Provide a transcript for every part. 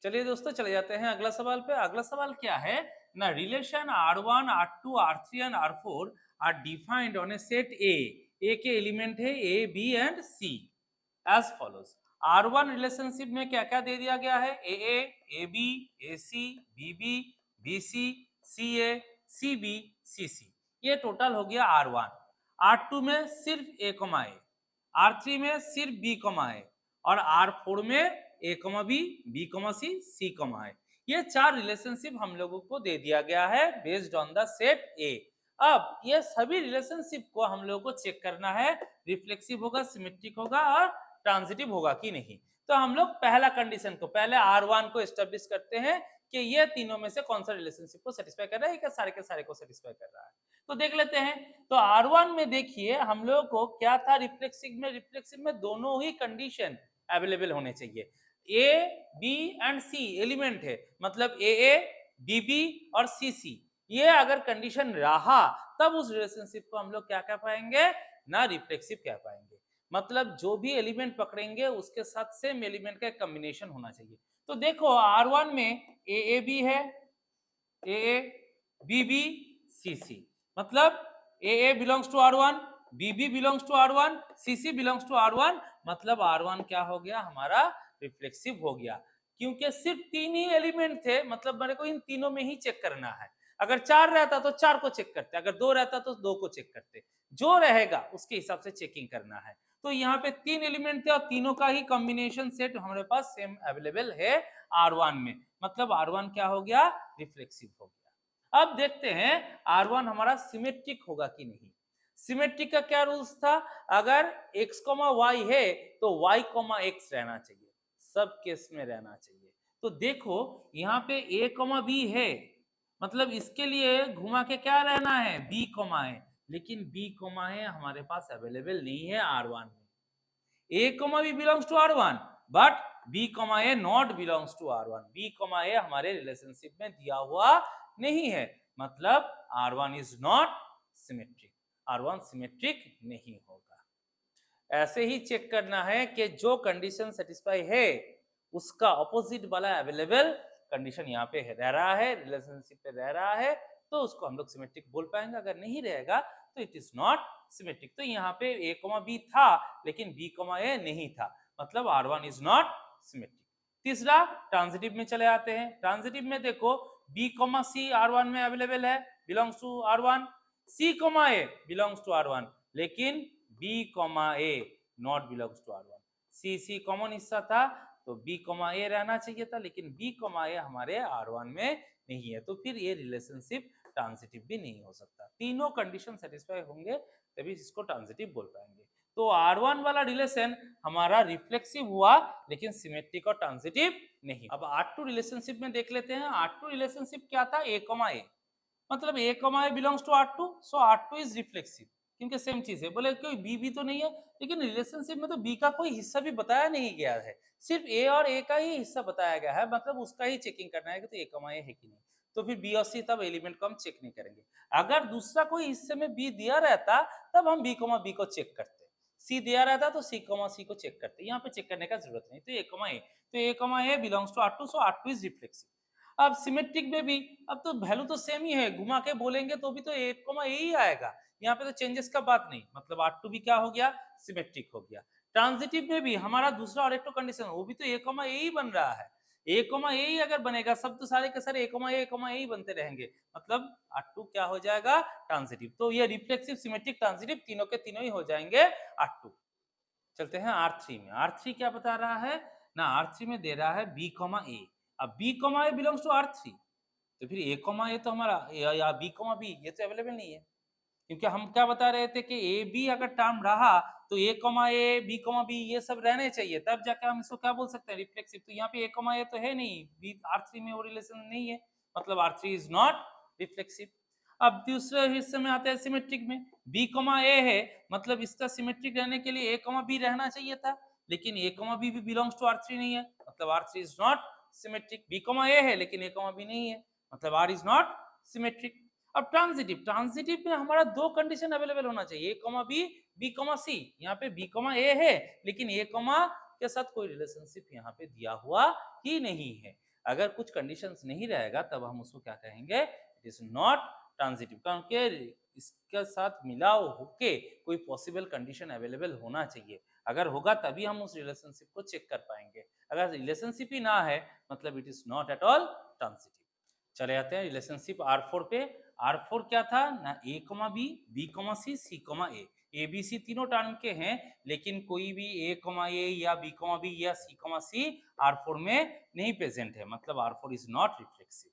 चलिए दोस्तों चले जाते हैं अगला सवाल पे। अगला सवाल क्या है ना, relation R1 R2 R3 and R4 are defined on a set A के एलिमेंट है A B and C as follows. R1 relationship में क्या क्या दे दिया गया है, A B A C B C A C B C C, ये टोटल हो गया R1। R2 में सिर्फ ए कमा ए, R3 में सिर्फ बी कमा ए और R4 में ए कमा बी कमा सी कमा है। ये चार रिलेशनशिप हम लोगों को दे दिया गया है बेस्ड ऑन द सेट ए। अब ये सभी रिलेशनशिप को हम लोगों को चेक करना है, रिफ्लेक्सिव होगा, सिमेट्रिक होगा और ट्रांजिटिव होगा कि नहीं। तो हम लोग पहला कंडीशन को, पहले R1 को एस्टेब्लिश करते हैं कि ये तीनों में से कौन सा रिलेशनशिप को सेटिस्फाई कर रहा है, क्या सारे के सारे को सेटिस्फाई कर रहा है। तो देख लेते हैं। तो R1 में देखिए हम लोगों को क्या था, रिफ्लेक्सिव में दोनों ही कंडीशन अवेलेबल होने चाहिए। A B and C element है, मतलब ए बी बी और सी ये अगर कंडीशन रहा तब उस रिलेशनशिप को हम लोग क्या कह पाएंगे ना, रिफ्लेक्सिव कह पाएंगे। मतलब जो भी एलिमेंट पकड़ेंगे उसके साथ सेम एलिमेंट का कॉम्बिनेशन होना चाहिए। तो देखो R1 में ए बी है, ए बी सी मतलब A belongs to R1, B belongs to R1, C belongs to R1, मतलब R1 क्या हो गया हमारा, रिफ्लेक्सिव हो गया। क्योंकि सिर्फ तीन ही एलिमेंट थे, मतलब मेरे को इन तीनों में ही चेक करना है। अगर चार रहता तो चार को चेक करते, अगर दो रहता तो दो को चेक करते, जो रहेगा उसके हिसाब से चेकिंग करना है। तो यहाँ पे तीन एलिमेंट थे और तीनों का ही कॉम्बिनेशन सेट हमारे पास सेम अवेलेबल है R1 में, मतलब R1 क्या हो गया, रिफ्लेक्सिव हो गया। अब देखते हैं R1 हमारा सिमेट्रिक होगा कि नहीं। सिमेट्रिक का क्या रूल्स था, अगर x, y है तो y, x रहना चाहिए, सब केस में रहना चाहिए। तो देखो यहाँ पे a, b है, मतलब इसके लिए घुमा के क्या रहना है, b, a, लेकिन b, a हमारे पास अवेलेबल नहीं है R1 में। a, b belongs to R1 but b, a not belongs to R1। b, a हमारे रिलेशनशिप में दिया हुआ नहीं है, मतलब R1 is not symmetric, R1 symmetric नहीं होगा। ऐसे ही चेक करना है कि जो कंडीशन सेटिस्फाई है उसका ऑपोजिट वाला अवेलेबल कंडीशन यहाँ पे रह रहा है, रिलेशनशिप पे रह रहा है, तो उसको हम लोग सिमेट्रिक बोल पाएंगे। अगर नहीं रहेगा तो इट इज नॉट सिमेट्रिक। तो यहाँ पे ए बी था लेकिन बी ए नहीं था, मतलब R1 इज नॉट सिमेट्रिक। तीसरा ट्रांजिटिव में चले आते हैं। ट्रांजिटिव में देखो बी सी R1 में अवेलेबल है, belongs to R1, C A belongs to R1, लेकिन B A not belongs to R1। C common हिस्सा था तो बी ए रहना चाहिए था, लेकिन बी ए हमारे R1 में नहीं है, तो फिर ये रिलेशनशिप ट्रांजिटिव भी नहीं हो सकता। तीनों कंडीशन सेटिस्फाई होंगे तभी इसको ट्रांजिटिव बोल पाएंगे। तो R1 वाला रिलेशन हमारा रिफ्लेक्सिव हुआ लेकिन सिमेट्रिक और ट्रांजिटिव नहीं। अब R2 रिलेशनशिप में देख लेते हैं। R2 रिलेशनशिप क्या था, ए मतलब A belongs to R2, so R2 is reflexive, क्योंकि सेम चीज है। बोले कोई बी भी तो नहीं है, लेकिन रिलेशनशिप में तो बी का कोई हिस्सा भी बताया नहीं गया है, सिर्फ ए और ए का ही हिस्सा बताया गया है, मतलब उसका ही चेकिंग करना है कि तो ए है कि नहीं। तो फिर बी और सी तब एलिमेंट को हम चेक नहीं करेंगे। अगर दूसरा कोई हिस्से में बी दिया रहता तब हम बी को चेक करते, सी दिया रहता तो सी को चेक करते। यहाँ पे चेक करने का जरूरत नहीं। तो A belongs to R2, so R2 is reflexive. अब सिमेट्रिक में भी अब तो वैल्यू तो सेम ही है, घुमा के बोलेंगे तो भी तो ए ही आएगा, यहाँ पे तो चेंजेस का बात नहीं, मतलब R2 भी क्या हो गया, सिमेट्रिक हो गया। ट्रांजिटिव में भी हमारा दूसरा और एक तो कंडीशन, वो भी तो ए ही बन रहा है, ए ही अगर बनेगा सब तो सारे के सारे ए ही बनते रहेंगे, मतलब R2 क्या हो जाएगा, ट्रांजिटिव। तो ये रिफ्लेक्सिव, सिमेट्रिक, ट्रांजिटिव तीनों के तीनों ही हो जाएंगे R2। चलते हैं R3 में। R3 क्या बता रहा है ना, R3 में दे रहा है बी ए। अब B A belongs to R3, तो फिर ए तो हमारा या बी ये तो अवेलेबल नहीं है, क्योंकि हम क्या बता रहे थे कि ए बी अगर टर्म रहा तो ए बी ये सब रहने चाहिए, तब जाके हम इसको क्या बोल सकते हैं, रिफ्लेक्सिव। तो यहाँ पे ए तो है नहीं, बी R3 में वो रिलेशन नहीं है, मतलब R3 इज नॉट रिफ्लेक्सिव। अब दूसरे हिस्से में आते हैं सिमेट्रिक में, बी ए है, मतलब इसका सिमेट्रिक रहने के लिए ए बी रहना चाहिए था, लेकिन ए बी भी बिलोंग्स टू R3 नहीं है, मतलब R3 is not symmetric. B A है लेकिन ए बी नहीं है, मतलब R इज नॉट सिमेट्रिक। अब ट्रांजिटिव में हमारा दो कंडीशन अवेलेबल होना चाहिए, ए बी सी। यहाँ पे बी ए है लेकिन ए के साथ कोई रिलेशनशिप यहाँ पे दिया हुआ ही नहीं है। अगर कुछ कंडीशंस नहीं रहेगा तब हम उसको क्या कहेंगे, इट इज नॉट ट्रांजिटिव, क्योंकि इसके साथ मिलाव होके कोई पॉसिबल कंडीशन अवेलेबल होना चाहिए। अगर होगा तभी हम उस रिलेशनशिप को चेक कर पाएंगे। अगर रिलेशनशिप ही ना है मतलब it is not at all transitive. चले जाते हैं रिलेशनशिप R4 पे। R4 क्या था ना, A comma B comma C कमा A बी सी तीनों टर्म के हैं, लेकिन कोई भी A कमा A या B कमा B या C कमा C R4 में नहीं प्रेजेंट है, मतलब R4 इज नॉट रिफ्लेक्सिव।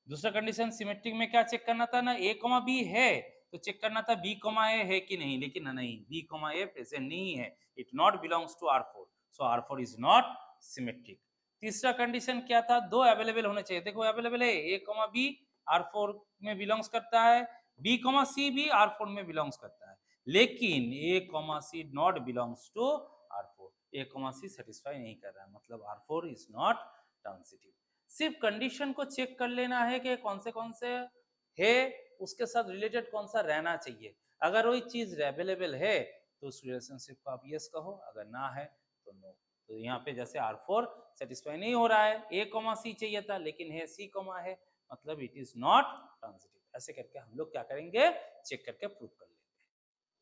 दूसरा कंडीशन सिमेट्रिक में क्या चेक करना था ना, A कमा B है तो चेक करना था B कमा A है कि नहीं, लेकिन नहीं, B कमा A प्रेजेंट नहीं है, it not belongs to R4, so R4 is not symmetric. तीसरा कंडीशन क्या था, दो अवेलेबल होने चाहिए। देखो अवेलेबल है, A कमा B R4 में बिलोंग्स करता है, B कमा C भी R4 में बिलोंग्स करता है, लेकिन A comma C not belongs to R4, A comma C satisfy नहीं कर रहा है, मतलब R4 इज नॉट ट्रांजिटिव। सिर्फ कंडीशन को चेक कर लेना है कि कौन से है, उसके साथ रिलेटेड कौन सा रहना चाहिए। अगर वही चीज अवेलेबल है तो उस रिलेशनशिप को आप यस कहो, अगर ना है तो नो। तो यहाँ पे जैसे R4 सेटिस्फाई नहीं हो रहा है, A कॉमा C चाहिए था लेकिन है C कॉमा है, मतलब इट इज नॉट ट्रांजिटिव। ऐसे करके हम लोग क्या करेंगे, चेक करके प्रूव कर लेंगे।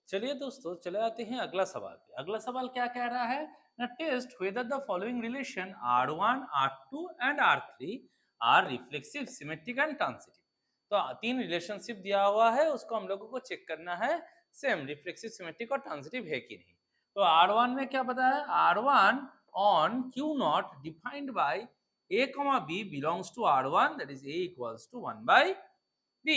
चलिए दोस्तों, चले आते हैं अगला सवाल पे। अगला सवाल क्या कह रहा है ना, test whether the following relation R1 R2 and R3 are reflexive symmetric and transitive। तो तीन रिलेशनशिप दिया हुआ है, उसको हम लोगों को चेक करना है सेम रिफ्लेक्सिव सिमेट्रिक और ट्रांजिटिव है कि नहीं। तो R1 में क्या पता है, R1 on Q naught defined by A comma B belongs to R1, that is A equals to 1 by B।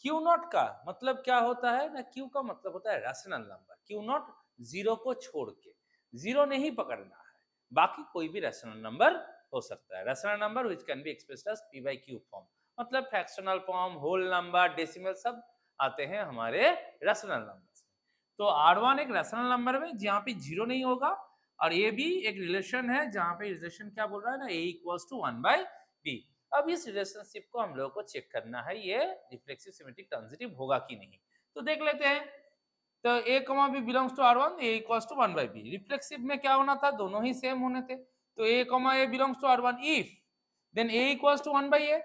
Q not का मतलब क्या होता है ना, क्यू का मतलब होता है rational number. Q not zero को छोड़ के, जीरो नहीं पकड़ना है, बाकी कोई भी रैशनल नंबर हो सकता है। Rational number which can be expressed as P by Q form, मतलब fractional form, whole number, decimal सब आते हैं हमारे रैशनल नंबर्स में। तो R1 एक रैशनल नंबर में जहाँ पे जीरो नहीं होगा, और ये भी एक रिलेशन है जहाँ पे रिलेशन क्या बोल रहा है ना, A equals to 1 by B. अब इस रिलेशनशिप को हम लोगों को चेक करना है ये रिफ्लेक्सिव सिमेट्रिक ट्रांजिटिव होगा कि नहीं। तो देख लेते हैं। तो A comma B belongs to R1, A equals to 1 by B. Reflexive में क्या होना था, दोनों ही सेम होने थे। तो A comma A belongs to R1 if then A equals to 1 by A।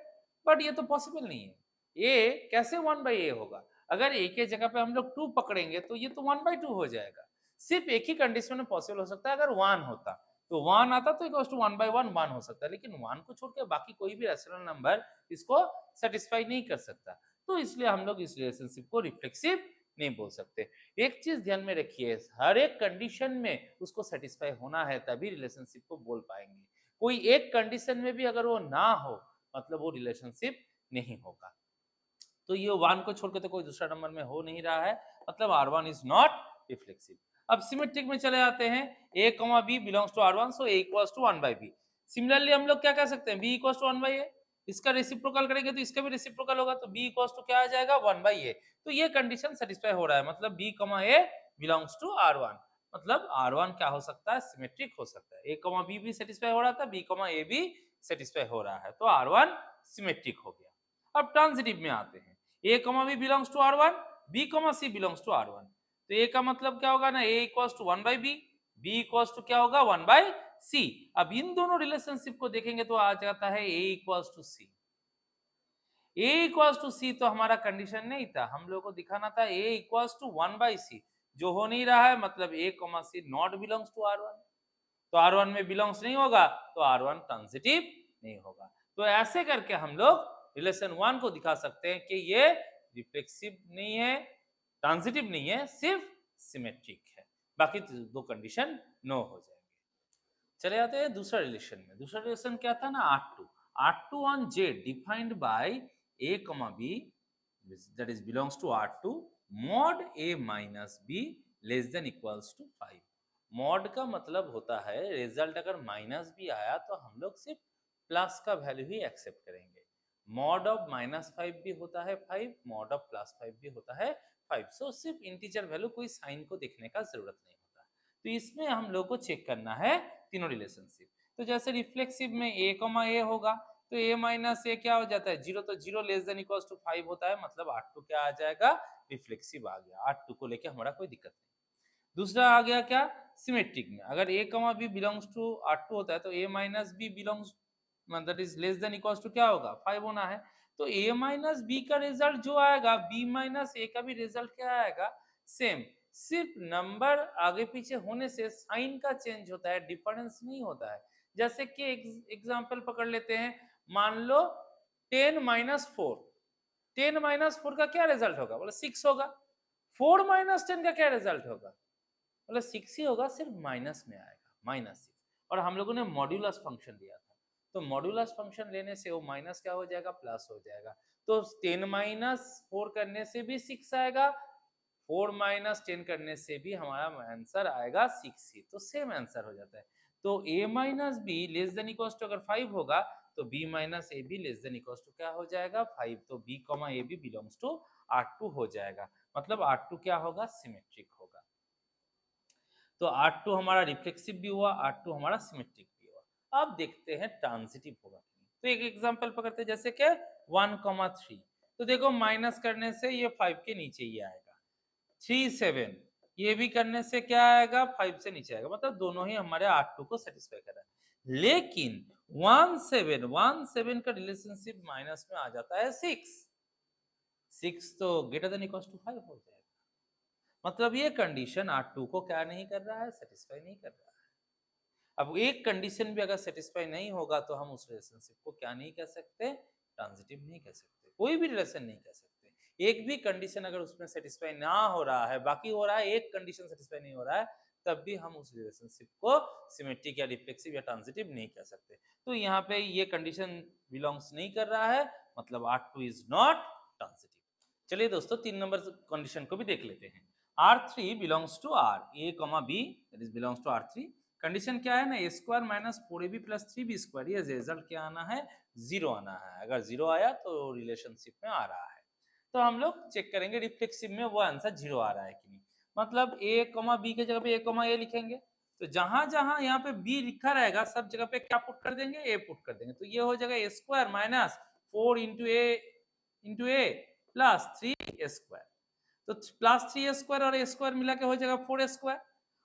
But ये तो पॉसिबल नहीं है, A कैसे 1 बाई A होगा। अगर A के जगह पे हम लोग 2 पकड़ेंगे तो ये तो 1 बाई 2 हो जाएगा। सिर्फ एक ही कंडीशन में पॉसिबल हो सकता है, अगर 1 होता तो 1 आता तो इक्वल्स टू 1 बाई 1 1 हो सकता है, लेकिन 1 को छोड़ के बाकी कोई भी रैशनल नंबर इसको सेटिस्फाई नहीं कर सकता। तो इसलिए हम लोग इस रिलेशनशिप को रिफ्लेक्सिव नहीं बोल सकते। एक चीज ध्यान में रखिए, हर एक कंडीशन में उसको सेटिस्फाई होना है तभी रिलेशनशिप को बोल पाएंगे। कोई एक कंडीशन में भी अगर वो ना हो मतलब वो रिलेशनशिप नहीं होगा। तो ये 1 को छोड़ के तो कोई दूसरा नंबर में हो नहीं रहा है, मतलब R1 इज नॉट रिफ्लेक्सिव। अब सिमेट्रिक में चले आते हैं, A comma B belongs to R1, so A equals to 1 by B। Similarly हम लोग क्या कह सकते हैं, B equals to 1 by A। इसका रेसिप्रोकल करेंगे तो इसका भी रेसिप्रोकल होगा, तो B इक्वल्स टू क्या आ जाएगा, 1 बाई A। तो ये कंडीशन सेटिस्फाई हो रहा है, मतलब B कमा A बिलोंग्स टू R1, मतलब R1 क्या हो सकता है, सिमेट्रिक हो सकता है। A कमा B भी सेटिस्फाई हो रहा था, B कमा A भी सेटिस्फाई हो रहा है, तो R1 सिमेट्रिक हो गया। अब ट्रांजिटिव में आते हैं, A comma B belongs to R1, B comma C belongs to R1। तो A का मतलब क्या होगा ना, A equals to 1 by B, B equals to क्या होगा, 1 बाई C। अब इन दोनों रिलेशनशिप को देखेंगे तो आ जाता है A equals to C। A equals to C तो हमारा कंडीशन नहीं था, हम लोगों को दिखाना था A equals to 1 by C, जो हो नहीं रहा है, मतलब A comma C not belongs to R1। तो R1 में बिलोंग्स नहीं होगा तो R1 ट्रांजिटिव नहीं होगा। तो ऐसे करके हम लोग रिलेशन 1 को दिखा सकते हैं कि ये रिफ्लेक्सिव नहीं है, ट्रांजिटिव नहीं है, सिर्फ सिमेट्रिक है, बाकी दो कंडीशन नो हो जाएंगे। चले जाते हैं दूसरा रिलेशन में। दूसरा रिलेशन क्या था ना, R2 on J defined by A comma B that is belongs to R2 mod A minus B less than equals to 5। Mod का मतलब होता है रिजल्ट अगर माइनस भी आया तो हम लोग सिर्फ प्लस का वैल्यू ही एक्सेप्ट करेंगे। मॉड ऑफ -5 भी होता है 5, मॉड ऑफ +5 भी होता है 5। सो सिर्फ इंटीजर वैल्यू, कोई साइन को देखने का जरूरत नहीं होता। तो इसमें हम लोग को चेक करना है तीनों रिलेशनशिप। तो जैसे रिफ्लेक्सिव में A कमा A होगा तो A माइनस A क्या हो जाता है, 0, तो 0 लेस देन इक्वल्स टू 5 होता है, मतलब R2 क्या आ जाएगा, रिफ्लेक्सिव आ गया। R2 को लेके हमारा कोई दिक्कत नहीं। दूसरा आ गया क्या, सिमेट्रिक में अगर A comma B belongs to R2 होता है तो A माइनस B बिलोंग्स मतलब is less than equal to क्या होगा 5 होना है। तो a माइनस बी का रिजल्ट जो आएगा b माइनस ए का भी रिजल्ट क्या आएगा सेम, सिर्फ नंबर आगे पीछे होने से साइन का चेंज होता है, डिफरेंस नहीं होता है। जैसे कि एग्जांपल पकड़ लेते हैं, मान लो 10 माइनस 4, 10 माइनस 4 का क्या रिजल्ट होगा, बोले 6 होगा। 4 माइनस 10 का क्या रिजल्ट होगा, बोले 6 ही होगा, सिर्फ माइनस में आएगा -6। और हम लोगों ने मॉड्यूलस फंक्शन लिया था, तो मॉड्यूलस फंक्शन लेने से वो माइनस क्या हो जाएगा, प्लस हो जाएगा। तो 10 माइनस 4 करने से भी 6 आएगा, 4 माइनस 10 करने से भी हमारा आंसर आएगा 6 ही, तो सेम आंसर हो जाता है। तो a minus B less than equal to अगर 5 होगा तो b माइनस ए भी लेस देन इक्वल टू क्या हो जाएगा 5, तो b कॉमा ए भी बिलोंग्स टू R2 हो जाएगा, मतलब R2 क्या होगा, सिमेट्रिक होगा। तो R2 हमारा रिफ्लेक्सिव भी हुआ, R2 हमारा सिमेट्रिक भी हुआ। अब देखते हैं ट्रांजिटिव होगा। तो एक एग्जांपल पकड़ते हैं, जैसे कि 1,3, तो देखो माइनस करने से ये 5 के नीचे ही आएगा। 3, 7 ये भी करने से क्या आएगा, 5 से नीचे आएगा, मतलब दोनों ही हमारे R2 को सेटिस्फाई कर रहा है। लेकिन 1, 7 का रिलेशनशिप माइनस में आ जाता है 6 तो ग्रेटर देन इक्वल टू 5 हो जाएगा। मतलब ये कंडीशन R2 को क्या नहीं कर रहा है, सेटिस्फाई नहीं कर रहा है। अब एक कंडीशन भी अगर सेटिस्फाई नहीं होगा तो हम उस रिलेशनशिप को क्या नहीं कह सकते, ट्रांजिटिव नहीं कह सकते, कोई भी रिलेशन नहीं कह सकते। एक भी कंडीशन अगर उसमें सेटिस्फाई ना हो रहा है, बाकी हो रहा है, एक कंडीशन सेटिस्फाई नहीं हो रहा है, तब भी हम उस रिलेशनशिप को सिमेट्रिक या रिफ्लेक्सिव या ट्रांजिटिव नहीं कह सकते। तो यहाँ पे ये कंडीशन बिलोंग्स नहीं कर रहा है, मतलब R2 इज नॉट ट्रांजिटिव। चलिए दोस्तों 3 नंबर कंडीशन को भी देख लेते हैं। R3 belongs to R, A, B that is belongs to R3। Condition क्या है ना, A square minus 4ab plus 3b square, ये रिजल्ट क्या आना है, 0 आना है। अगर 0 आया तो रिलेशनशिप में आ रहा है। तो हम लोग चेक करेंगे रिफ्लेक्सिव में वो आंसर 0 आ रहा है कि नहीं। मतलब a, b के जगह पे a, लिखेंगे, तो जहां जहां यहाँ पे b लिखा रहेगा सब जगह पे क्या पुट कर देंगे, a पुट कर देंगे। तो ये हो जाएगा ए स्क्वायर माइनस 4 इंटू ए प्लस 3 स्क्वायर। तो प्लस 3 स्क्वायर और ए स्क्वायर मिला के हो जाएगा 4 स्क्वायर,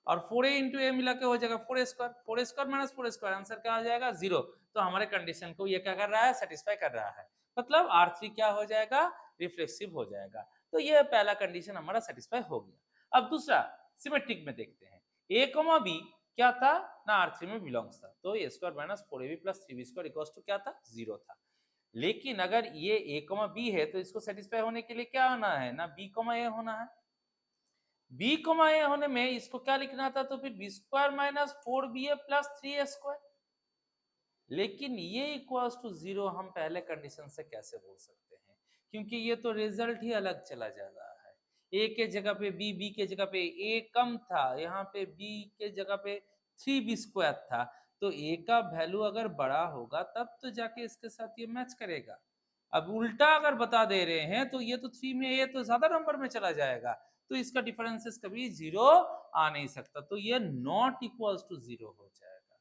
और 4a इंटू ए मिला के हो जाएगा 4 square, 4 square minus 4 square, answer क्या आ जाएगा 0। तो हमारे कंडीशन को ये क्या कर रहा है, सेटिस्फाई कर रहा है, मतलब R3 क्या हो जाएगा, रिफ्लेक्सिव हो जाएगा। तो ये पहला कंडीशन हमारा सेटिस्फाई हो गया। अब दूसरा सिमेट्रिक में देखते हैं, a, b क्या था ना, R3 में बिलोंग्स था, तो A square minus 4ab plus 3b square equals to क्या था, 0 था। लेकिन अगर ये a, b है तो इसको सेटिस्फाई होने के लिए क्या होना है ना, b, a होना है। b, a होने में इसको क्या लिखना था, तो फिर b square minus 4ba plus 3a square. लेकिन ये इक्वल्स टू 0 हम पहले कंडीशन से कैसे बोल सकते हैं, क्योंकि ये तो रिजल्ट ही अलग चला जा रहा है। a के जगह पे b के जगह पे a कम था, यहाँ पे b के जगह पे 3b स्क्वायर था, तो a का वैल्यू अगर बड़ा होगा तब तो जाके इसके साथ ये मैच करेगा। अब उल्टा अगर बता दे रहे हैं तो ये तो 3 में ये तो ज्यादा नंबर में चला जाएगा, तो इसका डिफरेंसेस कभी 0 आ नहीं सकता, तो ये नॉट इक्वल्स टू 0 हो जाएगा।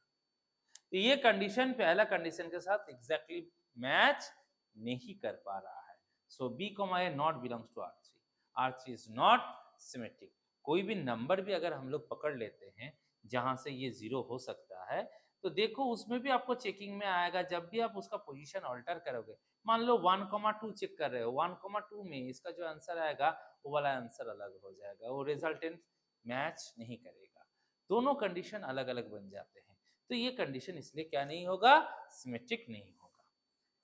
तो ये कंडीशन पहला कंडीशन के साथ एग्जैक्टली मैच नहीं कर पा रहा है। So b, a not belongs to R3, R3 is not symmetric. कोई भी नंबर भी अगर हम लोग पकड़ लेते हैं जहां से ये 0 हो सकता है, तो देखो उसमें भी आपको चेकिंग में आएगा, जब भी आप उसका पोजीशन ऑल्टर करोगे। मान लो 1,2 चेक कर रहे हो, 1,2 में इसका जो आंसर आएगा वो वाला आंसर अलग हो जाएगा, वो रिजल्टेंट मैच नहीं करेगा, दोनों कंडीशन अलग अलग बन जाते हैं। तो ये कंडीशन इसलिए क्या नहीं होगा, सिमेट्रिक नहीं होगा।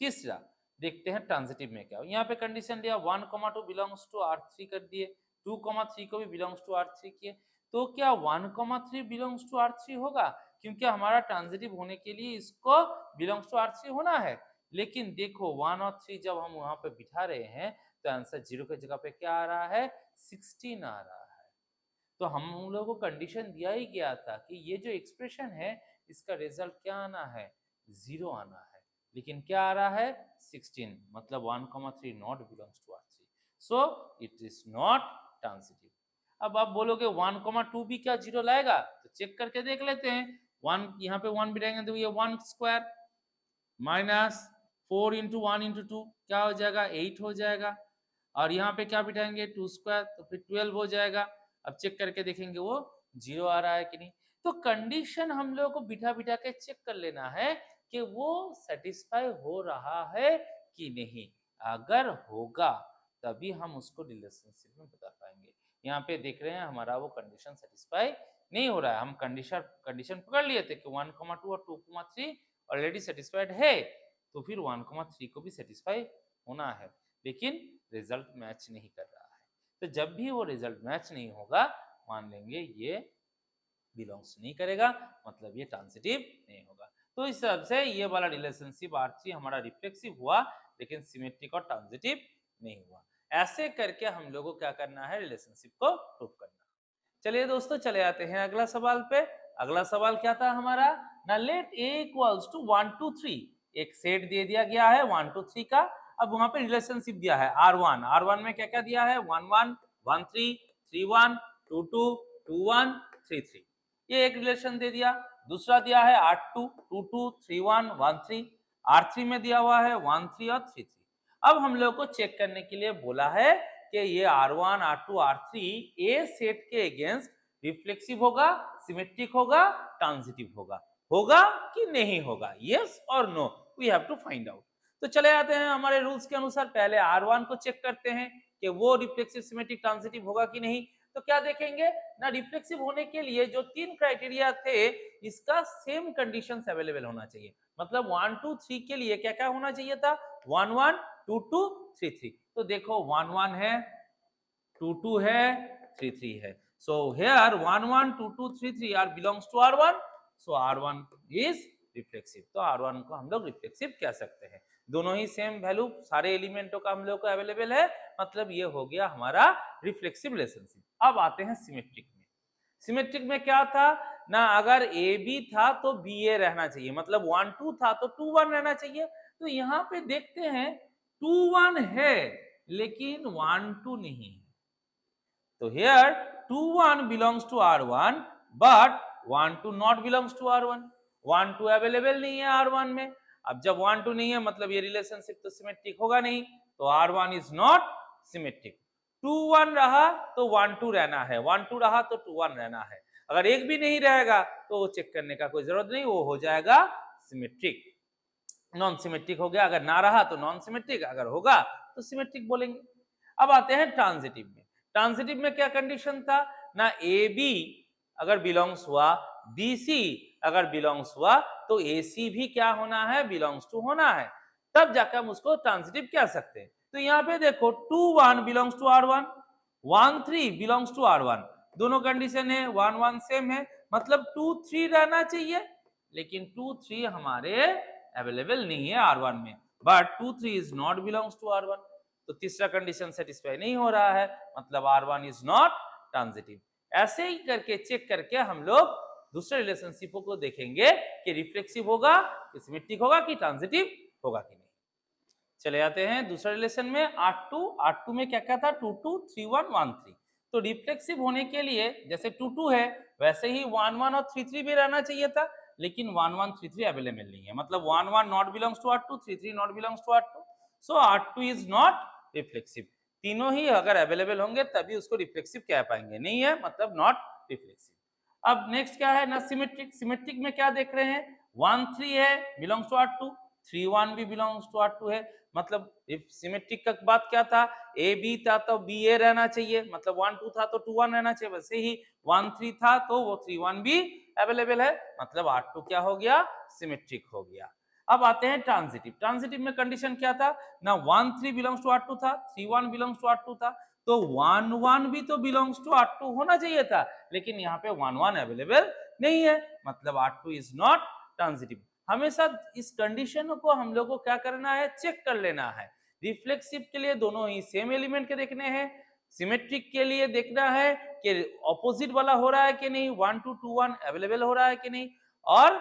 तीसरा देखते हैं ट्रांजिटिव में क्या हो। यहाँ पे कंडीशन लिया 1,2 बिलोंग्स टू R3 कर दिए, 2,3 को भी बिलोंग्स टू R3 किए, तो क्या 1,3 बिलोंग्स टू R3 होगा, क्योंकि हमारा ट्रांजिटिव होने के लिए इसको बिलोंग्स टू R3 होना है। लेकिन देखो 1 और 3 जब हम वहां पे बिठा रहे हैं तो आंसर 0 के जगह पे क्या आ रहा है, 16 आ रहा है। तो हम लोगों को कंडीशन दिया ही गया था कि ये जो एक्सप्रेशन है इसका रिजल्ट क्या आना है, 0 आना है, लेकिन क्या आ रहा है 16, मतलब 1,3 not belongs to R3, so it is not transitive. अब आप बोलोगे 1,2 भी क्या 0 लाएगा, तो चेक करके देख लेते हैं। 1 यहाँ पे 1 बिठाएंगे तो ये 1 स्क्वायर माइनस 4 इंटू 1 इंटू 2 क्या हो जाएगा, 8 हो जाएगा, और यहाँ पे क्या बिठाएंगे 2 स्क्वायर तो फिर 12 हो जाएगा। अब चेक करके देखेंगे वो 0 आ रहा है कि नहीं। तो कंडीशन हम लोगों को बिठा बिठा के चेक कर लेना है कि वो सेटिस्फाई हो रहा है कि नहीं। अगर होगा तभी हम उसको रिलेशनशिप में बता पाएंगे। यहाँ पे देख रहे हैं हमारा वो कंडीशन सेटिस्फाई नहीं हो रहा है। हम कंडीशन पकड़ लिए थे कि 1,2 और 2,3 ऑलरेडी सेटिस्फाइड है, तो फिर 1,3 को भी सेटिस्फाई होना है, लेकिन रिजल्ट मैच नहीं कर रहा है। तो जब भी वो रिजल्ट मैच नहीं होगा, मान लेंगे ये बिलोंग्स नहीं करेगा, मतलब ये ट्रांजिटिव नहीं होगा। तो इस हिसाब से ये वाला रिलेशनशिप R3 हमारा रिफ्लेक्सिव हुआ, लेकिन सिमेट्रिक और ट्रांजिटिव नहीं हुआ। ऐसे करके हम लोगों को क्या करना है, रिलेशनशिप को प्रूव करना। चलिए दोस्तों, चले आते हैं अगला सवाल पे। अगला सवाल क्या था हमारा, ना लेट A इक्वल्स टू 1 2 3। एक सेट दे दिया गया है 1 2 3 का। अब वहां पे रिलेशनशिप दिया है R1। R1 में क्या क्या दिया है, 1 1 1 3 3 1 2 2 2 1 3 3। ये एक रिलेशन दे दिया। दूसरा दिया है R2 2 2 3 1 1 3। R3 में दिया हुआ है 1 3 और 3 3। अब हम लोग को चेक करने के लिए बोला है कि ये R1 R2 R3 a set के अगेंस्ट रिफ्लेक्सिव होगा, सिमेट्रिक होगा, ट्रांजिटिव होगा कि नहीं होगा, यस और no, we have to find out. तो चले आते हैं हमारे रूल्स के अनुसार, पहले R1 को चेक करते हैं कि वो रिफ्लेक्सिव सिमेट्रिक ट्रांजिटिव होगा कि नहीं। तो क्या देखेंगे ना, रिफ्लेक्सिव होने के लिए जो 3 क्राइटेरिया थे, इसका सेम कंडीशंस अवेलेबल होना चाहिए। मतलब 1 2 3 के लिए क्या क्या होना चाहिए था, 1 1 2 2 3 3। तो देखो 1 1 है, 2 2 है, 3 3 है। So here 1 1 2 2 3 3 are belongs to R1. So R1 is reflexive. तो R1 को हम लोग रिफ्लेक्सिव कह सकते हैं। दोनों ही सेम वैल्यू सारे एलिमेंटों का हम लोग को अवेलेबल है, मतलब ये हो गया हमारा रिफ्लेक्सिव रिलेशनशिप। अब आते हैं सिमेट्रिक में। सिमेट्रिक में क्या था ना, अगर ए बी था तो बी ए रहना चाहिए, मतलब 1 2 था तो 2 1 रहना चाहिए। तो यहाँ पे देखते हैं 2 1 है लेकिन 1 2 नहीं है। तो here 2 1 belongs to R1 but 1 2 not belongs to R1। 1 2 available नहीं है R1 में। अब जब 1 2 नहीं है मतलब ये रिलेशनशिप तो सिमेट्रिक होगा नहीं, तो R1 इज नॉट सिमेट्रिक। 2 1 रहा तो 1 2 रहना है, 1 2 रहा तो 2 1 रहना है। अगर एक भी नहीं रहेगा तो वो चेक करने का कोई जरूरत नहीं, वो हो जाएगा सिमेट्रिक। नॉन सिमेट्रिक हो गया, अगर ना रहा तो नॉन सिमेट्रिक, अगर होगा तो सिमेट्रिक बोलेंगे। अब आते हैं ट्रांजिटिव में। ट्रांजिटिव में क्या कंडीशन था ना, ए बी अगर बिलोंग्स हुआ, बी सी अगर बिलोंग्स हुआ, तो ए सी भी क्या होना है, बिलोंग्स टू होना है, तब जाकर हम उसको ट्रांजिटिव कह सकते हैं। तो यहाँ पे देखो 2 1 belongs to R1, 1 3 belongs to R1, दोनों कंडीशन है 1 1 सेम है, मतलब 2 3 रहना चाहिए, लेकिन 2 3 हमारे अवेलेबल नहीं है R1 में, but 2 3 is not belongs to R1। तो तीसरा कंडीशन सेटिस्फाई नहीं हो रहा है, मतलब R1 इज नॉट ट्रांजिटिव। ऐसे ही करके चेक करके हम लोग दूसरे रिलेशनशिपों को देखेंगे कि रिफ्लेक्सिव होगा, कि सिमेट्रिक होगा, कि ट्रांजिटिव होगा कि नहीं। चले आते हैं दूसरा रिलेशन में, R2 में क्या क्या था, 2 2 3 1 1 3। तो रिफ्लेक्सिव होने के लिए जैसे 2 2 है वैसे ही 1 1 और 3 3 भी रहना चाहिए था, लेकिन 1 1 3 3 अवेलेबल नहीं है, मतलब 1 1 not belongs to R2, 3 3 not belongs to R2। So R2 is not reflexive. तीनों ही अगर अवेलेबल होंगे तभी उसको रिफ्लेक्सिव कह पाएंगे, नहीं है मतलब नॉट रिफ्लेक्सिव। अब नेक्स्ट क्या है ना, सिमेट्रिक। सिमेट्रिक में क्या देख रहे हैं, 1 3 है बिलोंग्स टू R2, 3 1 भी बिलोंग्स टू R2 है, मतलब सिमेट्रिक का बात क्या था, ए बी था तो बी ए रहना चाहिए, मतलब 1 2 था तो 2 1 रहना चाहिए, वैसे ही 1 3 था तो वो 3 1 भी अवेलेबल है, मतलब R2 क्या हो गया, सिमेट्रिक हो गया। अब आते हैं ट्रांजिटिव। ट्रांजिटिव में कंडीशन क्या था ना, 1 3 बिलोंग्स टू R2 था, 3 1 बिलोंग्स टू R2 था, तो 1 1 भी तो बिलोंग्स टू R2 होना चाहिए था, लेकिन यहाँ पे 1 1 अवेलेबल नहीं है, मतलब R2 इज नॉट ट्रांजिटिव। हमेशा इस कंडीशन को हम लोग को क्या करना है, चेक कर लेना है। रिफ्लेक्सिव के लिए दोनों ही सेम एलिमेंट के देखने हैं, सिमेट्रिक के लिए देखना है कि ऑपोजिट वाला हो रहा है कि नहीं, 1 2 2 1 अवेलेबल हो रहा है कि नहीं, और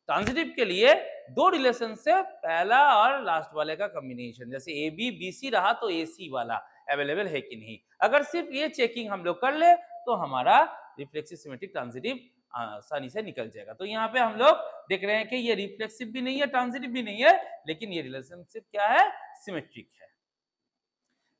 ट्रांजिटिव के लिए दो रिलेशन से पहला और लास्ट वाले का कॉम्बिनेशन, जैसे ए बी बी सी रहा तो ए सी वाला अवेलेबल है कि नहीं। अगर सिर्फ ये चेकिंग हम लोग कर ले तो हमारा रिफ्लेक्सिव सिमेट्रिक ट्रांजिटिव आसानी से निकल जाएगा। तो यहाँ पे हम लोग देख रहे हैं कि ये रिफ्लेक्सिव भी नहीं है, ट्रांजिटिव भी नहीं है, लेकिन ये रिलेशनशिप क्या है, सिमेट्रिक है।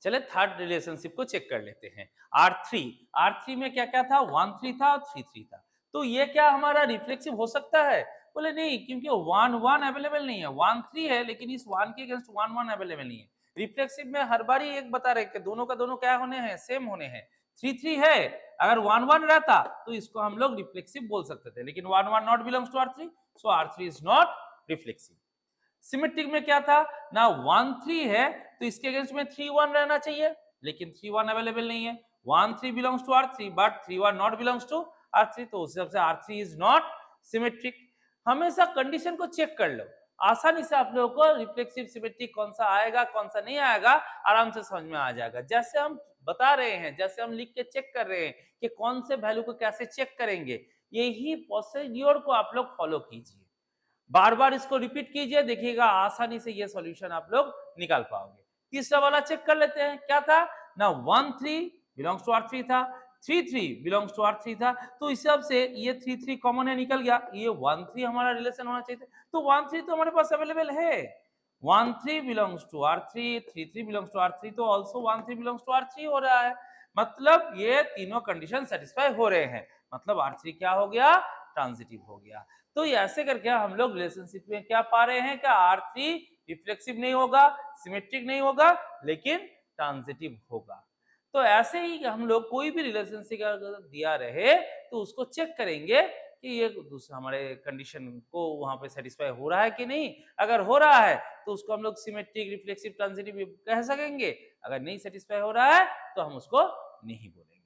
चले थर्ड रिलेशनशिप को चेक कर लेते हैं, R3। R3 में क्या क्या था, 1 3 था और 3 3 था, तो ये क्या हमारा रिफ्लेक्सिव हो सकता है, बोले नहीं, क्योंकि 1 अवेलेबल नहीं है, 1 3 है, लेकिन इस 1 के अगेंस्ट 1 अवेलेबल नहीं है। रिफ्लेक्सिव में हर बार ही एक बता रहे कि दोनों का दोनों क्या होने हैं, सेम होने हैं। 3 3 है, अगर 1 रहता तो इसको हम लोग रिफ्लेक्सिव बोल सकते थे, लेकिन 1 not belongs to R3, so R3 is not reflexive. Symmetric में क्या था ना, 1 3 है तो इसके अगेंस्ट में 3 1 रहना चाहिए, लेकिन 3 1 अवेलेबल नहीं है। 1 3 belongs to R3 but 3 1 not belongs to R3, तो उस हिसाब से R3 इज नॉट सिमेट्रिक। हमेशा कंडीशन को चेक कर लो, आसानी से आप लोगों को रिफ्लेक्सिव सिमेट्रिक कौन सा आएगा कौन सा नहीं आएगा आराम से समझ में आ जाएगा। जैसे हम बता रहे हैं, जैसे हम लिख के चेक कर रहे हैं कि कौन से वैल्यू को कैसे चेक करेंगे, यही प्रोसीड्योर को आप लोग फॉलो कीजिए, बार बार इसको रिपीट कीजिए, देखिएगा आसानी से ये सॉल्यूशन आप लोग निकाल पाओगे। तीसरा वाला चेक कर लेते हैं, क्या था ना, 1 3 बिलोंग्स टू R3 था, 3 3 बिलोंग्स टू R3 था, तो इस हिसाब से ये 3 3 कॉमन है, निकल गया, ये 1 3 हमारा रिलेशन होना चाहिए था, तो 1 3 तो हमारे पास अवेलेबल है। 1 3 belongs to R3, 3 3 belongs to R3, तो ऑल्सो 1 3 बिलोंग्स टू R3 हो रहा है, मतलब ये तीनों कंडीशन सेटिस्फाई हो रहे हैं, मतलब R3 क्या हो गया, ट्रांजिटिव हो गया। तो ऐसे करके हम लोग रिलेशनशिप में क्या पा रहे हैं कि R3 रिफ्लेक्सिव नहीं होगा, सिमेट्रिक नहीं होगा, लेकिन ट्रांजिटिव होगा। तो ऐसे ही हम लोग कोई भी रिलेशनशिप अगर दिया रहे तो उसको चेक करेंगे कि ये दूसरा हमारे कंडीशन को वहां पे सेटिस्फाई हो रहा है कि नहीं। अगर हो रहा है तो उसको हम लोग सिमेट्रिक, रिफ्लेक्सिव, ट्रांजिटिव कह सकेंगे, अगर नहीं सेटिस्फाई हो रहा है तो हम उसको नहीं बोलेंगे।